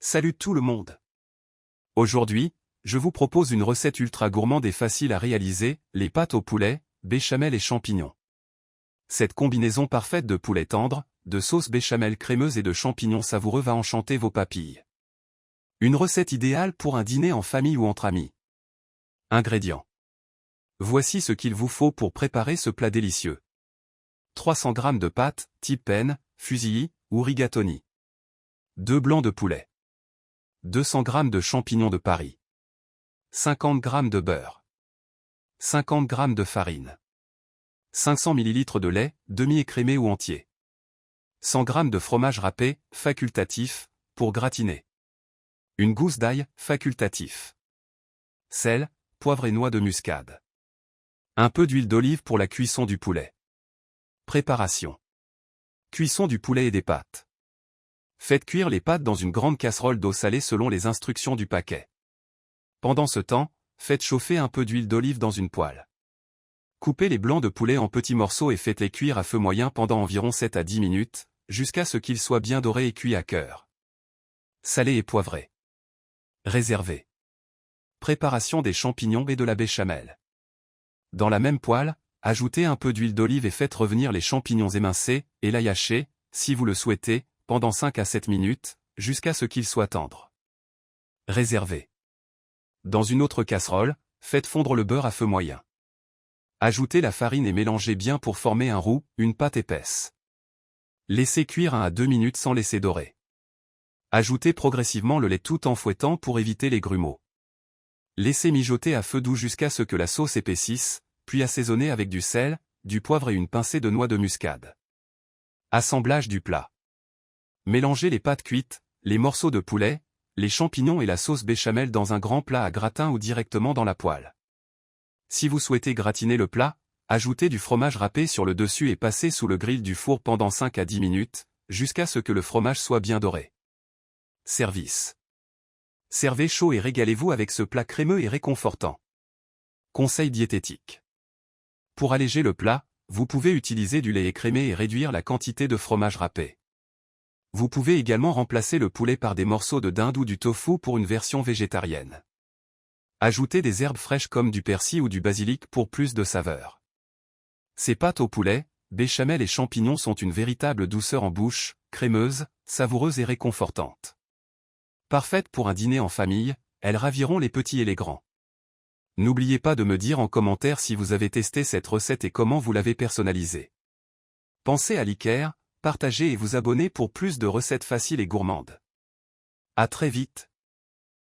Salut tout le monde! Aujourd'hui, je vous propose une recette ultra gourmande et facile à réaliser, les pâtes au poulet, béchamel et champignons. Cette combinaison parfaite de poulet tendre, de sauce béchamel crémeuse et de champignons savoureux va enchanter vos papilles. Une recette idéale pour un dîner en famille ou entre amis. Ingrédients. Voici ce qu'il vous faut pour préparer ce plat délicieux. 300 g de pâtes, type penne, fusilli ou rigatoni. 2 blancs de poulet. 200 g de champignons de Paris. 50 g de beurre. 50 g de farine. 500 ml de lait, demi-écrémé ou entier. 100 g de fromage râpé, facultatif, pour gratiner. Une gousse d'ail, facultatif. Sel, poivre et noix de muscade. Un peu d'huile d'olive pour la cuisson du poulet. Préparation. Cuisson du poulet et des pâtes. Faites cuire les pâtes dans une grande casserole d'eau salée selon les instructions du paquet. Pendant ce temps, faites chauffer un peu d'huile d'olive dans une poêle. Coupez les blancs de poulet en petits morceaux et faites-les cuire à feu moyen pendant environ 7 à 10 minutes, jusqu'à ce qu'ils soient bien dorés et cuits à cœur. Salé et poivré. Réservé. Préparation des champignons et de la béchamel. Dans la même poêle, ajoutez un peu d'huile d'olive et faites revenir les champignons émincés, et l'ail haché, si vous le souhaitez, pendant 5 à 7 minutes, jusqu'à ce qu'ils soient tendres. Réservé. Dans une autre casserole, faites fondre le beurre à feu moyen. Ajoutez la farine et mélangez bien pour former un roux, une pâte épaisse. Laissez cuire 1 à 2 minutes sans laisser dorer. Ajoutez progressivement le lait tout en fouettant pour éviter les grumeaux. Laissez mijoter à feu doux jusqu'à ce que la sauce épaississe, puis assaisonnez avec du sel, du poivre et une pincée de noix de muscade. Assemblage du plat. Mélangez les pâtes cuites, les morceaux de poulet, les champignons et la sauce béchamel dans un grand plat à gratin ou directement dans la poêle. Si vous souhaitez gratiner le plat, ajoutez du fromage râpé sur le dessus et passez sous le grill du four pendant 5 à 10 minutes, jusqu'à ce que le fromage soit bien doré. Service. Servez chaud et régalez-vous avec ce plat crémeux et réconfortant. Conseil diététique. Pour alléger le plat, vous pouvez utiliser du lait écrémé et réduire la quantité de fromage râpé. Vous pouvez également remplacer le poulet par des morceaux de dinde ou du tofu pour une version végétarienne. Ajoutez des herbes fraîches comme du persil ou du basilic pour plus de saveur. Ces pâtes au poulet, béchamel et champignons sont une véritable douceur en bouche, crémeuse, savoureuse et réconfortante. Parfaites pour un dîner en famille, elles raviront les petits et les grands. N'oubliez pas de me dire en commentaire si vous avez testé cette recette et comment vous l'avez personnalisée. Pensez à liker, partagez et vous abonner pour plus de recettes faciles et gourmandes. À très vite.